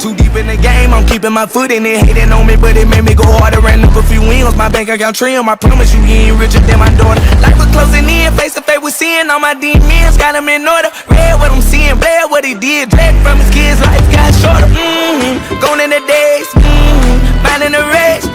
Too deep in the game, I'm keeping my foot in it. Hating on me, but it made me go harder. Ran up a few wins, my bank account trim. I promise you, he ain't richer than my daughter. Life was closing in, face to face with sin. All my demons got him in order. Read what I'm seeing, bled what he did. Drag from his kids, life got shorter. Gone in the days, finding the race.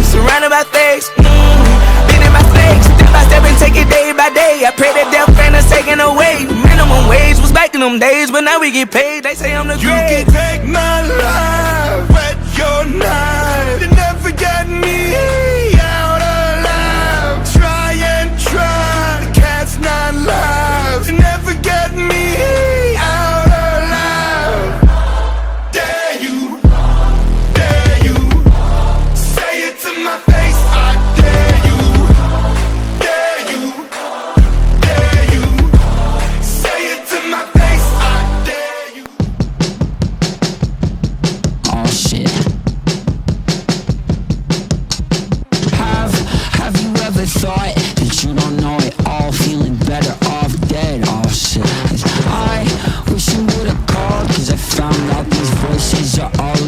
Surrounded by fakes, been in my snakes. Step by step and take it day by day. I pray that death ain't us taken away. Minimum wage was back in them days, but now we get paid. They say I'm the great. You can take my life, wet your knife. You never get me out alive. Try and try, the cat's not live. You never get me out alive. Dare you, say it to my face. I dare you, say it to my face. I dare you. Oh shit. Have you ever thought that you don't know it all, feeling better off dead? Oh shit. I wish you would've called, cause I found out these voices are all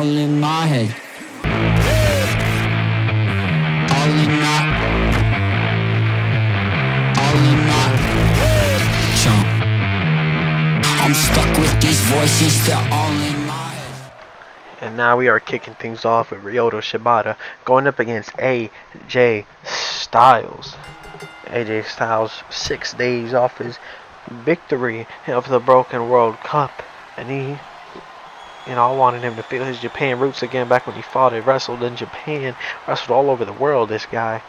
in my head. All in my chunk. I'm stuck with these voices, they're all in my head. And now we are kicking things off with Ryota Shibata going up against AJ Styles. AJ Styles 6 days off his victory of the Broken World Cup, and he, I wanted him to feel his Japan roots again back when he fought and wrestled in Japan, wrestled all over the world, this guy.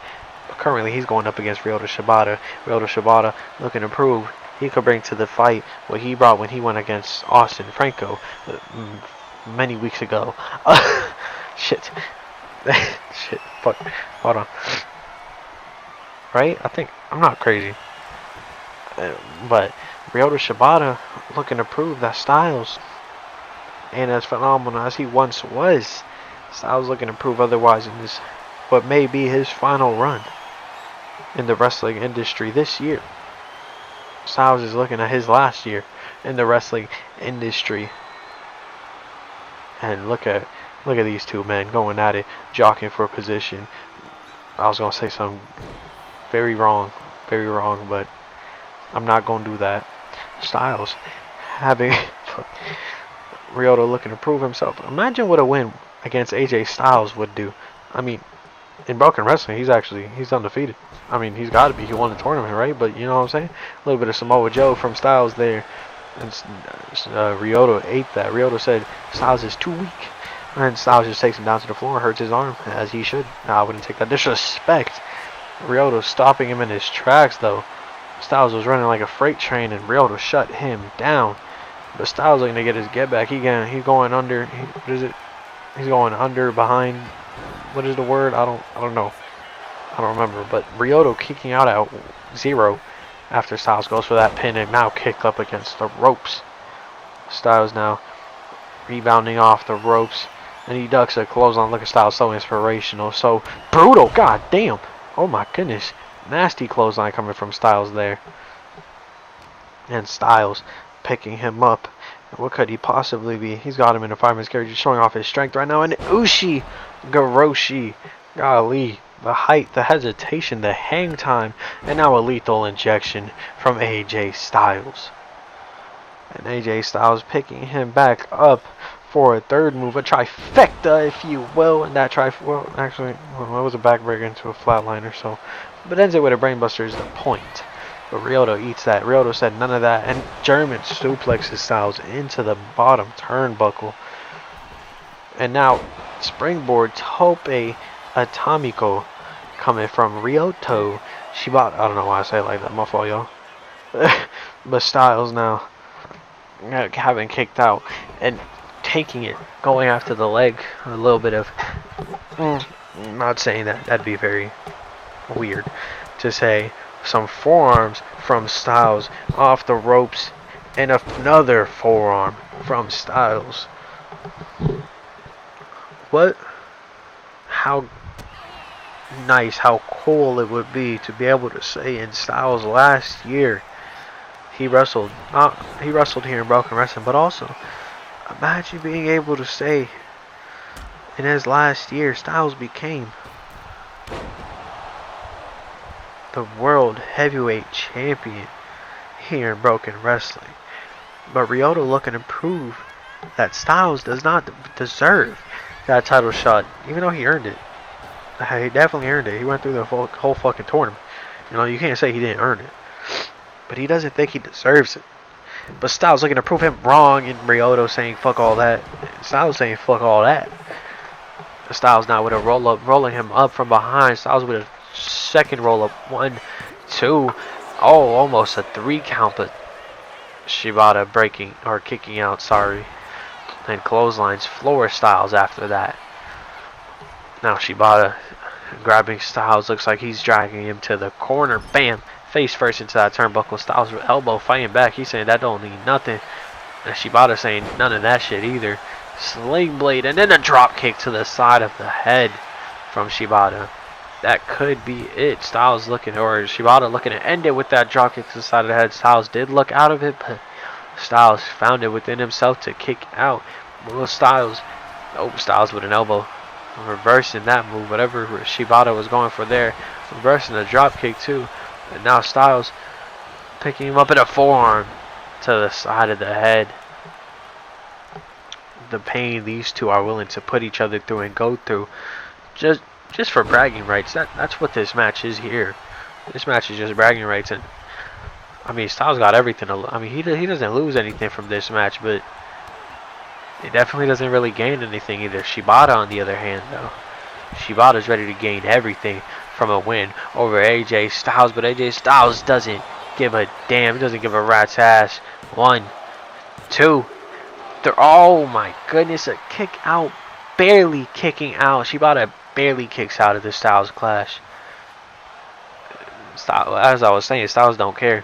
But currently he's going up against Ryota Shibata. Ryota Shibata looking to prove he could bring to the fight what he brought when he went against Austin Franco many weeks ago. Shit. Shit. Fuck. Hold on. Right? I think I'm not crazy. But Ryota Shibata looking to prove that Styles ain't as phenomenal as he once was. Styles looking to prove otherwise in this, what may be his final run in the wrestling industry this year. Styles is looking at his last year in the wrestling industry. And look at these two men going at it, jockeying for position. I was gonna say something very wrong, but I'm not gonna do that. Styles having Ryota looking to prove himself. Imagine what a win against AJ Styles would do. I mean, in Broken Wrestling, he's undefeated. I mean, he's got to be. He won the tournament, right? But you know what I'm saying? A little bit of Samoa Joe from Styles there. And Ryota ate that. Ryota said Styles is too weak. And Styles just takes him down to the floor and hurts his arm, as he should. Now, I wouldn't take that disrespect. Ryota stopping him in his tracks, though. Styles was running like a freight train, and Ryota shut him down. But Styles looking to get his get back. He's going under. What is it? He's going under, behind. What is the word? I don't know. I don't remember. But Ryota kicking out at 0 after Styles goes for that pin and now kicked up against the ropes. Styles now rebounding off the ropes, and he ducks a clothesline. Look at Styles, so inspirational, so brutal. God damn. Oh my goodness. Nasty clothesline coming from Styles there. And Styles picking him up. What could he possibly be? He's got him in a fireman's carry, just showing off his strength right now. And Ushi Garoshi. Golly. The height, the hesitation, the hang time, and now a lethal injection from AJ Styles. And AJ Styles picking him back up for a third move, a trifecta, if you will. And that it was a backbreaker into a flatliner, so. But ends it with a brainbuster is the point. But Ryota eats that. Ryota said none of that. And German suplexes Styles into the bottom turnbuckle. And now springboard Tope Atomiko coming from Ryota Shibata. I don't know why I say it like that. My fault, y'all. But Styles now having kicked out and taking it, going after the leg. A little bit of... not saying that. That'd be very weird to say. Some forearms from Styles off the ropes, and another forearm from Styles. What? How nice, how cool it would be to be able to say in Styles last year he wrestled here in Broken Wrestling, but also Imagine being able to say in his last year, Styles became the world heavyweight champion here in Broken Wrestling. But Ryota looking to prove that Styles does not deserve that title shot, even though he earned it. He definitely earned it. He went through the whole fucking tournament. You know, you can't say he didn't earn it. But he doesn't think he deserves it. But Styles looking to prove him wrong, and Ryota saying fuck all that. Styles saying fuck all that. Styles now with a roll up, rolling him up from behind. Styles with a second roll up. 1, 2. Oh, almost a 3 count, but Shibata breaking or kicking out, sorry. And clotheslines floor Styles after that. Now Shibata grabbing Styles. Looks like he's dragging him to the corner. Bam! Face first into that turnbuckle. Styles with elbow fighting back. He's saying that don't mean nothing. And Shibata saying none of that shit either. Sling blade and then a drop kick to the side of the head from Shibata. That could be it. Styles looking, or Shibata looking to end it with that drop kick to the side of the head. Styles did look out of it, but Styles found it within himself to kick out. Will Styles, oh, Styles with an elbow. Reversing that move, whatever Shibata was going for there. Reversing the drop kick too. And now Styles picking him up in a forearm to the side of the head. The pain these two are willing to put each other through and go through. Just for bragging rights. That's what this match is here. This match is just bragging rights. And I mean, Styles got everything. I mean, he doesn't lose anything from this match, but he definitely doesn't really gain anything either. Shibata, on the other hand, though, Shibata's ready to gain everything from a win over AJ Styles, but AJ Styles doesn't give a damn. He doesn't give a rat's ass. 1, 2, 3. Oh my goodness, a kick out, barely kicking out. Shibata barely kicks out of the Styles Clash. As I was saying, Styles don't care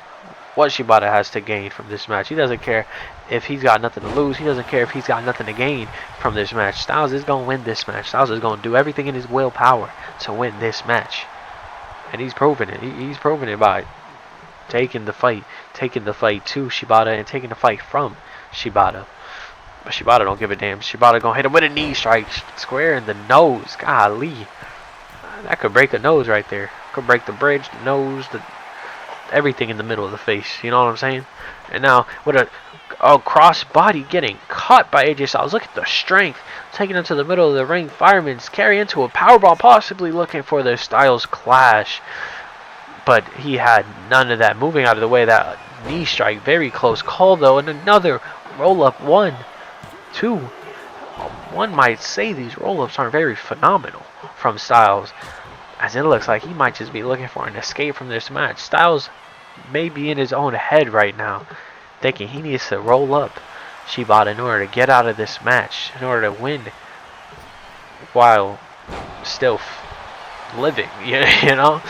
what Shibata has to gain from this match. He doesn't care if he's got nothing to lose. He doesn't care if he's got nothing to gain from this match. Styles is going to win this match. Styles is going to do everything in his willpower to win this match. And he's proven it. He's proven it by taking the fight to Shibata and taking the fight from Shibata. But Shibata don't give a damn. Shibata going to hit him with a knee strike square in the nose. Golly. That could break a nose right there. Could break the bridge, the nose, everything in the middle of the face. You know what I'm saying? And now with a cross body getting caught by AJ Styles. Look at the strength. Taking him to the middle of the ring. Fireman's carry into a powerbomb. Possibly looking for the Styles Clash. But he had none of that. Moving out of the way. That knee strike. Very close call though. And another roll up. 1, 2. One might say these roll ups are very phenomenal from Styles. As it looks like he might just be looking for an escape from this match. Styles may be in his own head right now, thinking he needs to roll up Shibata in order to get out of this match, in order to win while still living, you know?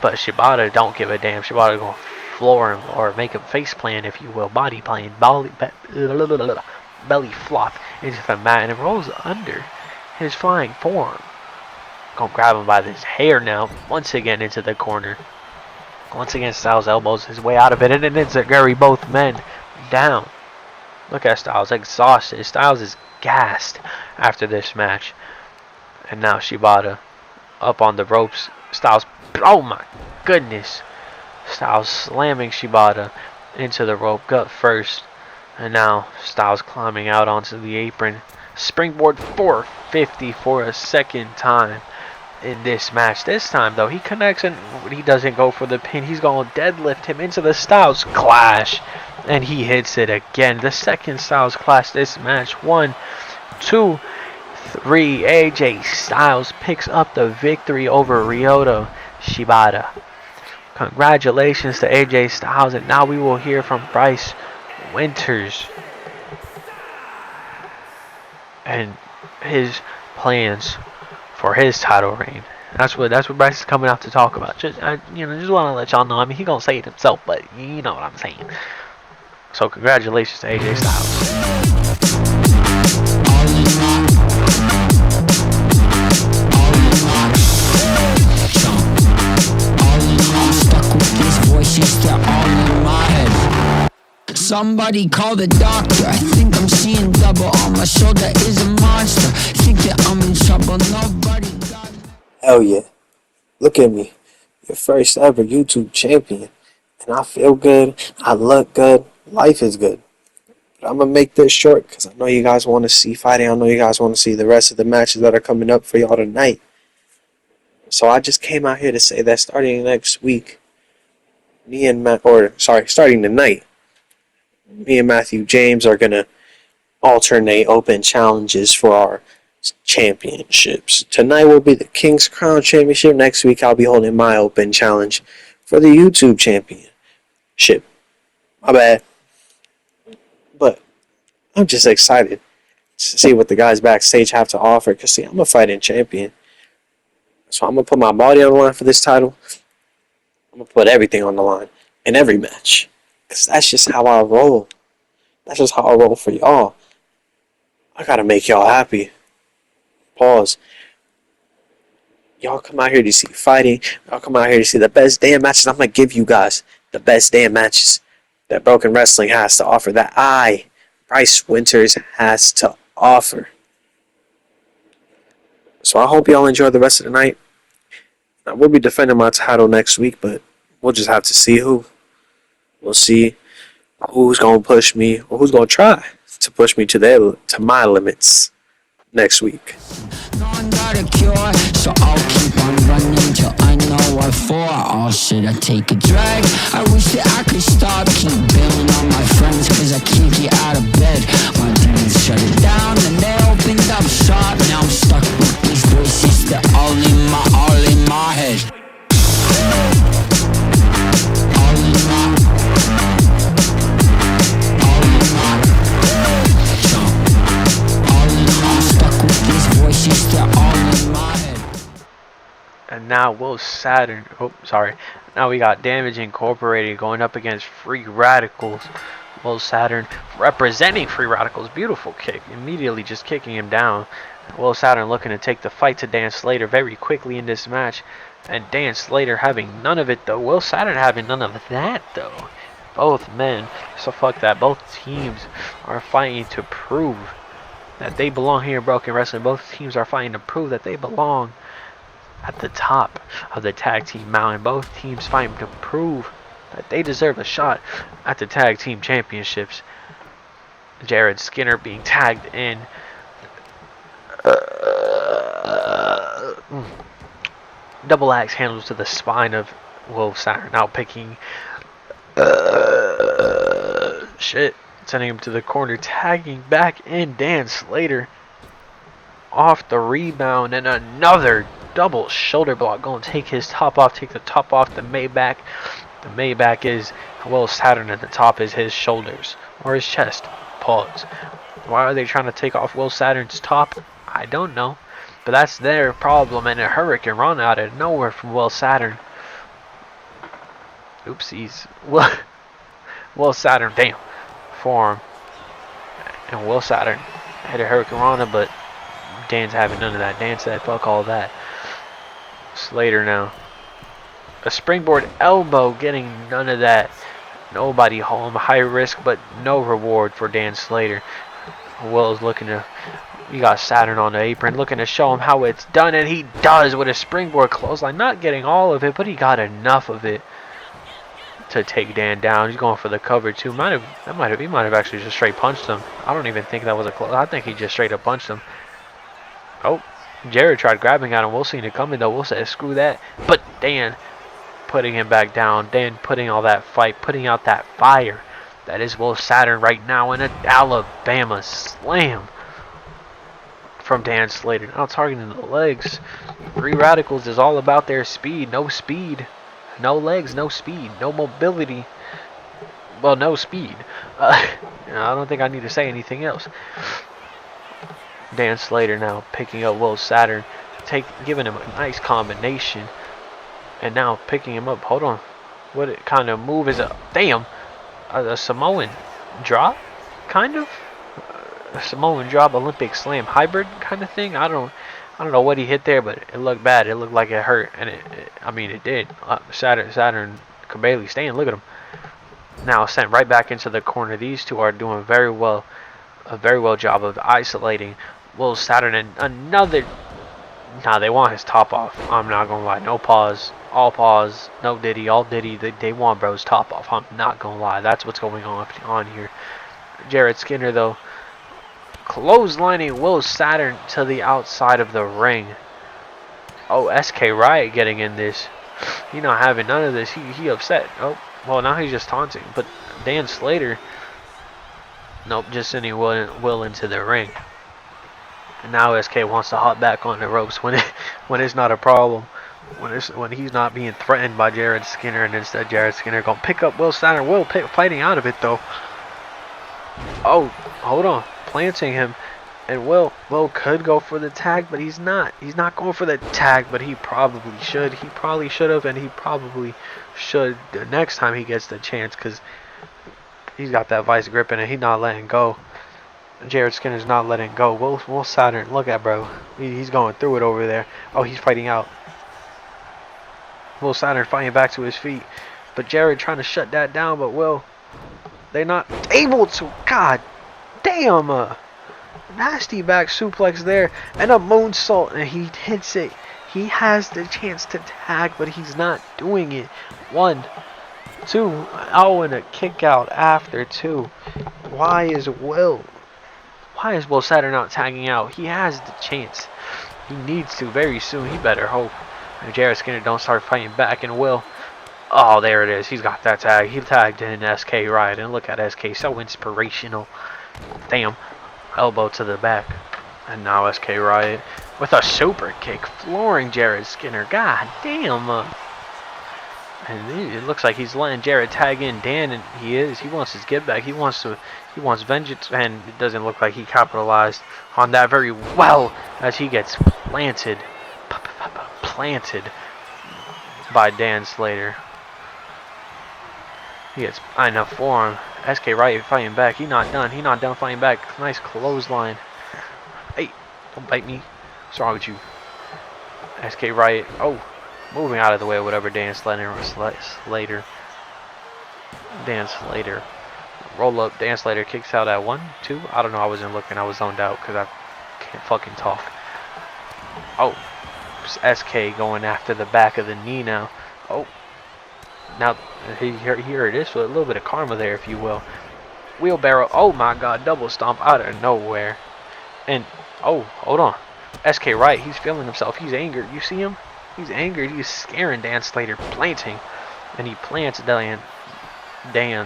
But Shibata don't give a damn. Shibata gonna floor him or make him face plant, if you will, body plant, belly flop into the mat, and it rolls under his flying forearm. Gonna grab him by his hair now, once again into the corner. Once again, Styles elbows his way out of it, and it ends Gary both men down. Look at Styles, exhausted. Styles is gassed after this match. And now Shibata up on the ropes. Styles, oh my goodness. Styles slamming Shibata into the rope, gut first. And now Styles climbing out onto the apron. Springboard 450 for a second time in this match. This time though, he connects and he doesn't go for the pin. He's going to deadlift him into the Styles Clash, and he hits it again. The second Styles Clash this match. 1, 2, 3. AJ Styles picks up the victory over Ryota Shibata. Congratulations to AJ Styles, and now we will hear from Bryce Winters and his plans for his title reign. That's what Bryce is coming out to talk about. Just want to let y'all know. I mean, he gonna say it himself, but you know what I'm saying. So congratulations to AJ Styles. Somebody call the doctor. I think I'm seeing double. On my shoulder is a monster. Think that I'm in trouble. Nobody got me. Hell yeah. Look at me. Your first ever YouTube champion. And I feel good. I look good. Life is good. But I'm going to make this short because I know you guys want to see fighting. I know you guys want to see the rest of the matches that are coming up for y'all tonight. So I just came out here to say that starting next week, starting tonight, me and Matthew James are going to alternate open challenges for our championships. Tonight will be the King's Crown Championship. Next week I'll be holding my open challenge for the YouTube Championship. My bad. But I'm just excited to see what the guys backstage have to offer. Because, see, I'm a fighting champion. So I'm going to put my body on the line for this title. I'm going to put everything on the line in every match. Because that's just how I roll. That's just how I roll for y'all. I got to make y'all happy. Pause. Y'all come out here to see fighting. Y'all come out here to see the best damn matches. I'm going to give you guys the best damn matches that Broken Wrestling has to offer. That Bryce Winters, has to offer. So I hope y'all enjoy the rest of the night. I will be defending my title next week, but we'll just have to see who. We'll see who's going to push me or who's going to try to push me to my limits next week. No one got a cure, so I'll keep on running till I know what for. Oh, should I take a drag? I wish that I could stop. Keep bailing on my friends, cause I can't get out of bed. My demons shut it down, and they opened up shop. Now I'm stuck with these voices that all in my head. All in my And now Will Saturn. Oh, sorry. Now we got Damage Incorporated going up against Free Radicals. Will Saturn representing Free Radicals. Beautiful kick. Immediately just kicking him down. Will Saturn looking to take the fight to Dan Slater very quickly in this match. And Dan Slater having none of it though. Will Saturn having none of that though. Both men. So fuck that. Both teams are fighting to prove that they belong here in Broken Wrestling. Both teams are fighting to prove that they belong at the top of the tag team mountain. Both teams fighting to prove that they deserve a shot at the tag team championships. Jared Skinner being tagged in. Double axe handles to the spine of Will Saturn. Now picking sending him to the corner, tagging back in Dan Slater off the rebound, and another double shoulder block. Going to take his top off, take the top off the Maybach. The Maybach is Will Saturn, at the top is his shoulders or his chest. Pause. Why are they trying to take off Will Saturn's top? I don't know, but that's their problem. And a Hurricane run out of nowhere from Will Saturn. Oopsies. Will Saturn, damn, forearm, and Will Saturn had a Hurricane Rana, but Dan's having none of that. Dan said, fuck all that. Slater now. A springboard elbow, getting none of that. Nobody home. High risk, but no reward for Dan Slater. Will's looking to... You got Saturn on the apron, looking to show him how it's done, and he does with a springboard clothesline. Not getting all of it, but he got enough of it to take Dan down. He's going for the cover too. He might have actually just straight punched him. I don't even think that was a close. I think he just straight up punched him. Oh, Jared tried grabbing at him. We'll see it coming though. We'll say screw that. But Dan putting him back down. Dan putting all that fight, putting out that fire. That is Will Saturn right now in an Alabama slam from Dan Slater. Now targeting the legs. Free Radicals is all about their speed. No speed. No legs, no speed, no mobility. Well, no speed. I don't think I need to say anything else. Dan Slater now picking up Will Saturn, giving him a nice combination, and now picking him up. Hold on, what kind of move is it? Damn, a Samoan drop, kind of. A Samoan drop, Olympic slam hybrid kind of thing. I don't know what he hit there, but it looked bad. It looked like it hurt, and it did. Saturn could barely stand. Look at him. Now sent right back into the corner. These two are doing very well, a very well job of isolating Will Saturn, and another. Nah, they want his top off. I'm not gonna lie. No pause. All pause. No Diddy. All Diddy. They want bro's top off. I'm not gonna lie. That's what's going on here. Jared Skinner though, clotheslining Will Saturn to the outside of the ring. Oh, SK Riot getting in this. He not having none of this. He upset. Oh, well now he's just taunting. But Dan Slater, nope, just sending Will into the ring. And now SK wants to hop back on the ropes when it's not a problem. When he's not being threatened by Jared Skinner, and instead Jared Skinner gonna pick up Will Saturn. Will fighting out of it though. Oh, hold on, planting him, and Will could go for the tag, but he's not. He's not going for the tag, but he probably should. He probably should have, and he probably should the next time he gets the chance, because he's got that vice grip and he's not letting go. Jared Skinner's not letting go. Will Saturn, look at bro. He's going through it over there. Oh, he's fighting out. Will Saturn fighting back to his feet, but Jared trying to shut that down, but Will, they're not able to. God damn, nasty back suplex there, and a moonsault, and he hits it. He has the chance to tag, but he's not doing it. 1, 2, oh, and a kick out after 2. Why is Will Saturn not tagging out? He has the chance. He needs to very soon. He better hope. And Jared Skinner don't start fighting back, and Will. Oh, there it is. He's got that tag. He tagged in SK Riot, and look at SK. So inspirational. Damn. Elbow to the back. And now SK Riot with a super kick, flooring Jared Skinner. God damn. And it looks like he's letting Jared tag in Dan, and he is. He wants his get back. He wants vengeance, and it doesn't look like he capitalized on that very well as he gets planted by Dan Slater. He gets enough for him. SK Riot fighting back. He not done. He not done fighting back. Nice clothesline. Hey, don't bite me. What's wrong with you? SK Riot. Oh, moving out of the way of whatever Dan Slater. Dan Slater. Roll up. Dan Slater kicks out at 1, 2. I don't know. I wasn't looking. I was zoned out because I can't fucking talk. Oh, SK going after the back of the knee now. Oh, now here it is. So a little bit of karma there, if you will. Wheelbarrow. Oh my God, double stomp out of nowhere. And oh, hold on. SK Riot. He's feeling himself. He's angered. You see him? He's angered. He's scaring Dan Slater, planting, and he plants Dan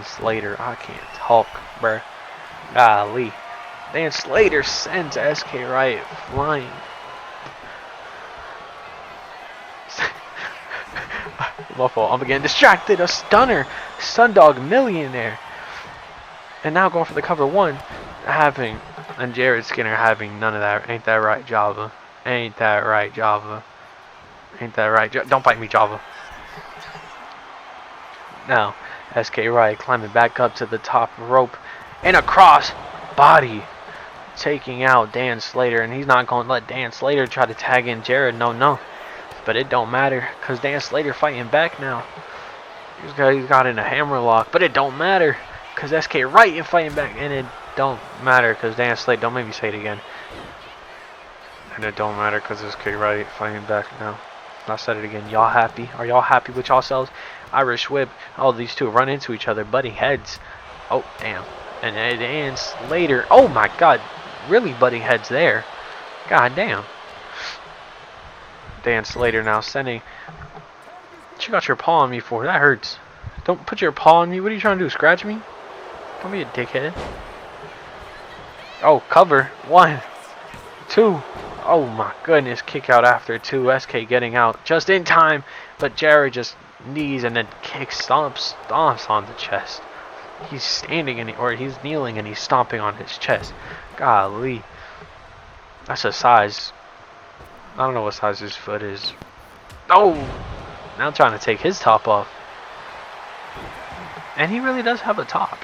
Slater. I can't talk, bruh. Golly. Dan Slater sends SK Riot flying. My fault. I'm getting distracted. A stunner. Sundog Millionaire. And now going for the cover 1. And Jared Skinner having none of that. Ain't that right, Java? Ain't that right, Java? Ain't that right? Don't bite me, Java. Now, SK Riot climbing back up to the top rope. And a cross body. Taking out Dan Slater. And he's not going to let Dan Slater try to tag in Jared. No. But it don't matter, because Dan Slater fighting back now. He's got in a hammerlock, but it don't matter, because SK Riot fighting back, and it don't matter, because Dan Slater, don't make me say it again. And it don't matter, because SK Riot fighting back now. I said it again. Y'all happy? Are y'all happy with yourselves? Irish Whip. Oh, these two run into each other, butting heads. Oh, damn. And Dan Slater. Oh, my God. Really butting heads there. God damn. Dan Slater now sending. What you got your paw on me for? That hurts. Don't put your paw on me. What are you trying to do? Scratch me? Don't be a dickhead. Oh, cover. 1, 2. Oh my goodness. Kick out after 2. SK getting out just in time. But Jared just knees and then kicks, stomps on the chest. He's standing or he's kneeling and he's stomping on his chest. Golly. That's a size. I don't know what size his foot is. Oh! Now trying to take his top off. And he really does have a top.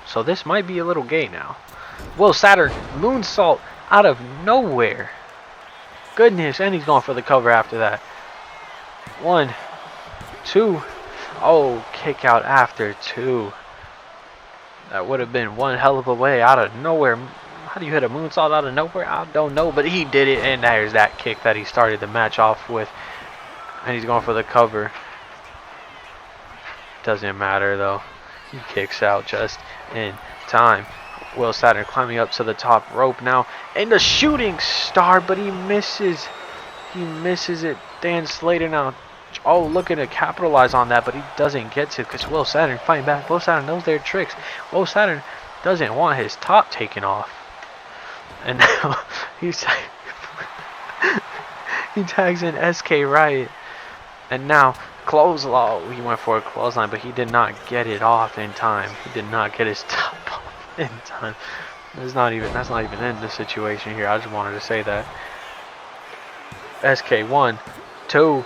So this might be a little gay now. Will Saturn moonsault out of nowhere. Goodness, and he's going for the cover after that. 1, 2. Oh, kick out after 2. That would have been one hell of a way out of nowhere. How do you hit a moonsault out of nowhere? I don't know, but he did it, and there's that kick that he started the match off with. And he's going for the cover. Doesn't matter, though. He kicks out just in time. Will Saturn climbing up to the top rope now. And the shooting star, but he misses. He misses it. Dan Slater now. Oh, looking to capitalize on that, but he doesn't get to because Will Saturn fighting back. Will Saturn knows their tricks. Will Saturn doesn't want his top taken off. And now he tags in SK Riot. And now clothesline. He went for a clothesline, but he did not get it off in time. He did not get his top off in time. That's not even in the situation here. I just wanted to say that. SK 1, 2.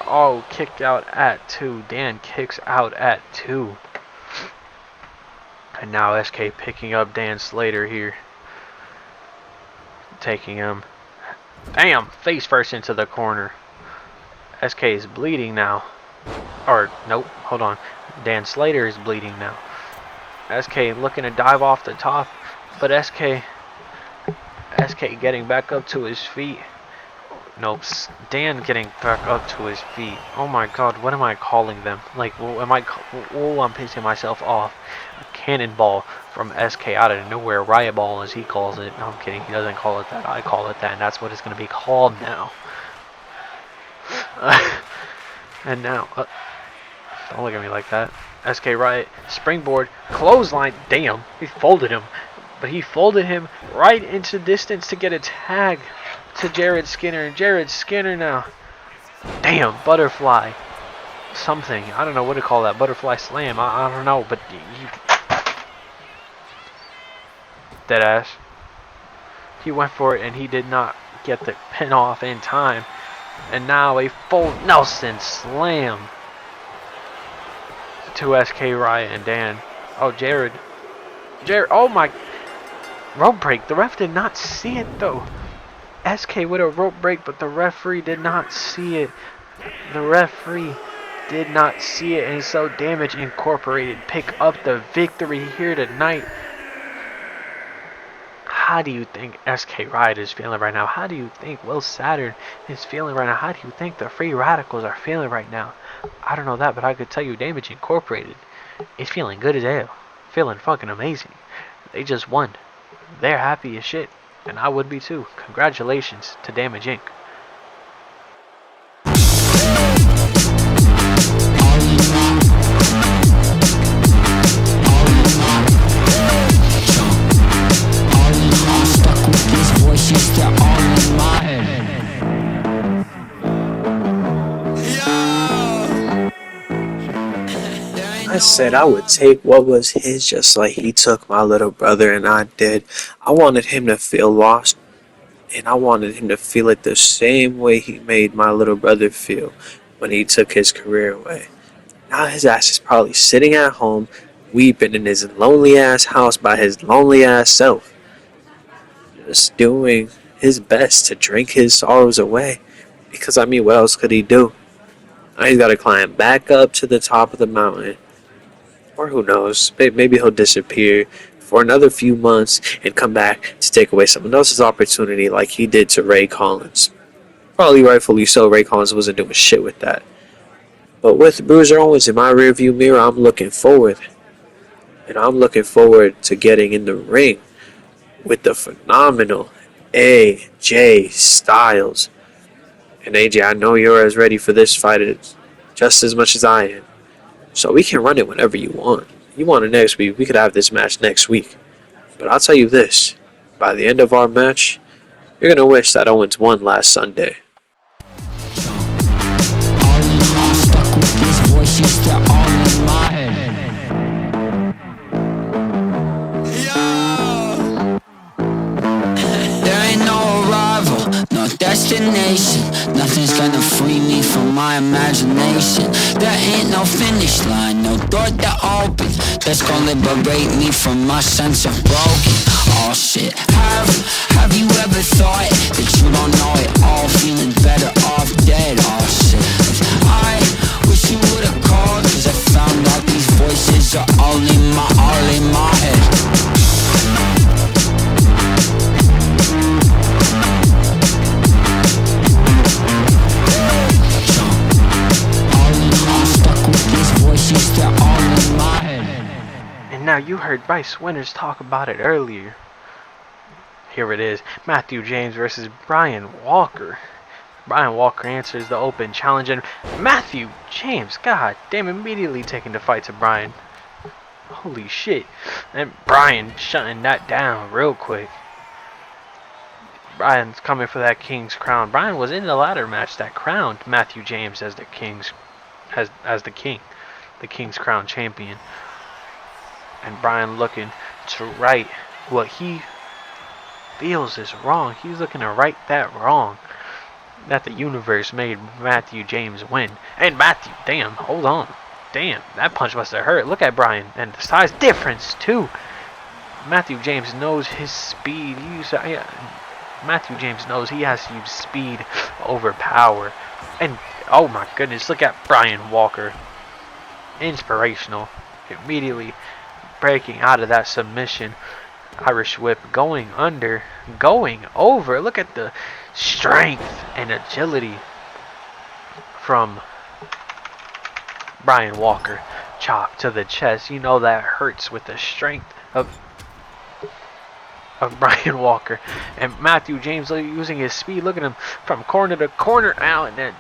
Oh, kicked out at 2. Dan kicks out at 2. And now SK picking up Dan Slater here. Taking him. Damn, face first into the corner. SK is bleeding now. Or, nope, hold on. Dan Slater is bleeding now. SK looking to dive off the top. But SK getting back up to his feet. Nope, Dan getting back up to his feet. Oh my god, what am I calling them? Like, I'm pissing myself off. A cannonball from SK out of nowhere. Riot ball, as he calls it. No, I'm kidding. He doesn't call it that. I call it that, and that's what it's going to be called now. And now, don't look at me like that. SK Riot, springboard, clothesline. Damn, he folded him. But he folded him right into distance to get a tag to Jared Skinner. Jared Skinner now. Damn, butterfly. Something. I don't know what to call that. Butterfly slam. I don't know, but deadass. He went for it and he did not get the pin off in time. And now a full Nelson slam to SK Riot and Dan. Oh, Jared. Oh my. Rope break. The ref did not see it though. SK with a rope break, but the referee did not see it. The referee did not see it, and so Damage Incorporated pick up the victory here tonight. How do you think SK Riot is feeling right now? How do you think Will Saturn is feeling right now? How do you think the Free Radicals are feeling right now? I don't know that, but I could tell you Damage Incorporated is feeling good as hell. Feeling fucking amazing. They just won. They're happy as shit. And I would be too. Congratulations to Damage Inc. I said I would take what was his just like he took my little brother, and I did. I wanted him to feel lost, and I wanted him to feel it the same way he made my little brother feel when he took his career away. Now his ass is probably sitting at home, weeping in his lonely ass house by his lonely ass self, just doing his best to drink his sorrows away. Because I mean, what else could he do? Now he's got to climb back up to the top of the mountain. Or who knows, maybe he'll disappear for another few months and come back to take away someone else's opportunity like he did to Ray Collins. Probably rightfully so, Ray Collins wasn't doing shit with that. But with Bruiser Owens in my rearview mirror, I'm looking forward. And I'm looking forward to getting in the ring with the phenomenal AJ Styles. And AJ, I know you're as ready for this fight just as much as I am. So we can run it whenever you want. You want it next week, we could have this match next week. But I'll tell you this, by the end of our match, you're going to wish that Owens won last Sunday. Destination, nothing's gonna free me from my imagination. There ain't no finish line, no door to open that's gonna liberate me from my sense of broken. Oh shit, have you ever thought that you don't know it all, feeling better off dead? Oh shit, I wish you would've called, cause I Now, you heard Bryce Winters talk about it earlier. Here it is. Matthew James versus Brian Walker. Brian Walker answers the open challenge, and Matthew James, god damn, immediately taking the fight to Brian. Holy shit. And Brian shutting that down real quick. Brian's coming for that King's Crown. Brian was in the ladder match that crowned Matthew James as the King's Crown champion. And Brian looking to right what he feels is wrong. He's looking to right that wrong that the universe made Matthew James win. And Matthew, damn, hold on. Damn, that punch must have hurt. Look at Brian and the size difference too. Matthew James knows his speed. Matthew James knows he has to use speed over power. And oh my goodness, look at Brian Walker. Inspirational. Immediately breaking out of that submission. Irish whip, going under, going over. Look at the strength and agility from Brian Walker. Chop to the chest. You know that hurts with the strength of Brian Walker. And Matthew James using his speed. Look at him from corner to corner now, and then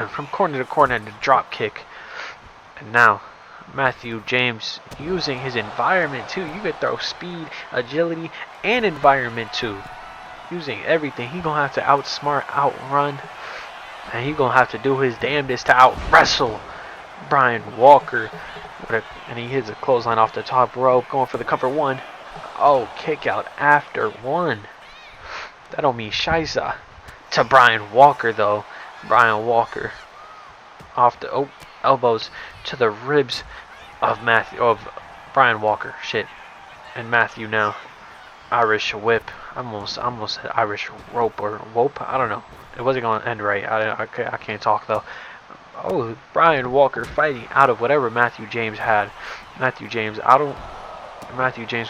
from corner to corner and the drop kick. And now Matthew James using his environment too. You could throw speed, agility, and environment too. Using everything. He gonna have to outsmart, outrun, and he gonna have to do his damnedest to out wrestle Brian Walker. And he hits a clothesline off the top rope, going for the cover one. Oh, kick out after one. That don't mean Shiza to Brian Walker though. Brian Walker off the elbows to the ribs of Brian Walker. Shit. And Matthew now. Irish whip. I almost said Irish rope or whoop. I don't know. It wasn't going to end right. I can't talk though. Oh, Brian Walker fighting out of whatever Matthew James had. Matthew James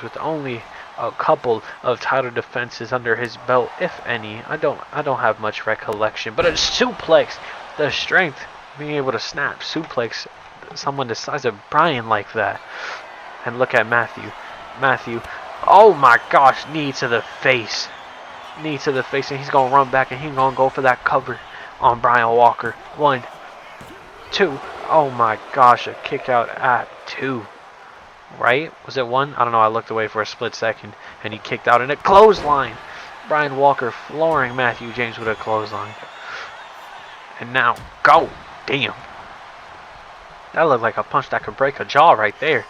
with only a couple of title defenses under his belt, if any. I don't have much recollection. But a suplex, the strength, being able to snap suplex someone the size of Brian like that. And look at Matthew, oh my gosh, knee to the face, and he's gonna run back and he's gonna go for that cover on Brian Walker. 1, 2, oh my gosh, a kick out at 2, right? Was it 1? I don't know, I looked away for a split second, and he kicked out in a clothesline. Brian Walker flooring Matthew James with a clothesline. And now, go, damn. That looked like a punch that could break a jaw right there.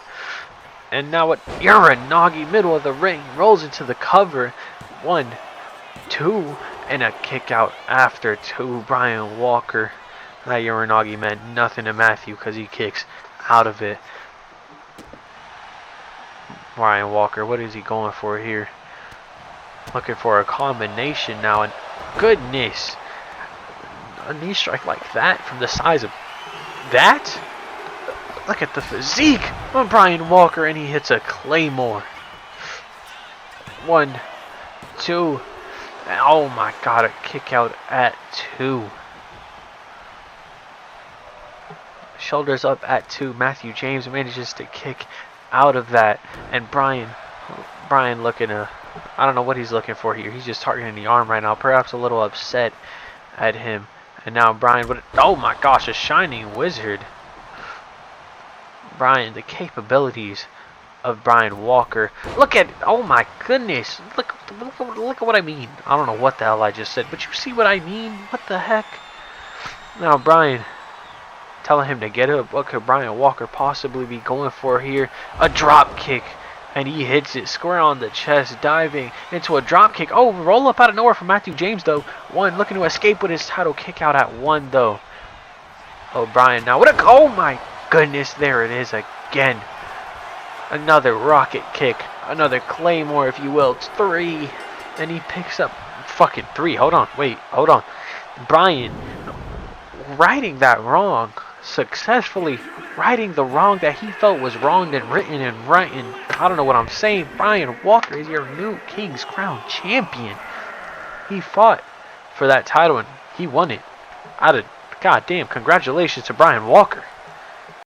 And now what? Uranagi, middle of the ring, rolls into the cover. 1, 2, and a kick out after 2. Brian Walker. That Uranagi meant nothing to Matthew because he kicks out of it. Brian Walker, what is he going for here? Looking for a combination now, and goodness, a knee strike like that from the size of that? Look at the physique on Brian Walker, and he hits a claymore. 1, 2, and oh my god, a kick out at 2. Shoulders up at 2. Matthew James manages to kick out of that, and Brian looking to, I don't know what he's looking for here. He's just targeting the arm right now, perhaps a little upset at him. And now Brian, oh my gosh, a shining wizard. Brian, the capabilities of Brian Walker. Look at, oh my goodness, look at what I mean. I don't know what the hell I just said, but you see what I mean? What the heck? Now Brian telling him to get up. What could Brian Walker possibly be going for here? A drop kick, and he hits it square on the chest, diving into a drop kick. Oh, roll up out of nowhere from Matthew James though. 1, looking to escape with his title kick out at 1 though. Oh, Brian now, oh my goodness, there it is again. Another rocket kick, another claymore if you will. It's 3, and he picks up fucking 3. Hold on. Brian righting that wrong, successfully righting the wrong that he felt was wronged and written and writing. I don't know what I'm saying. Brian Walker is your new King's Crown champion. He fought for that title and he won it. Goddamn, congratulations to Brian Walker.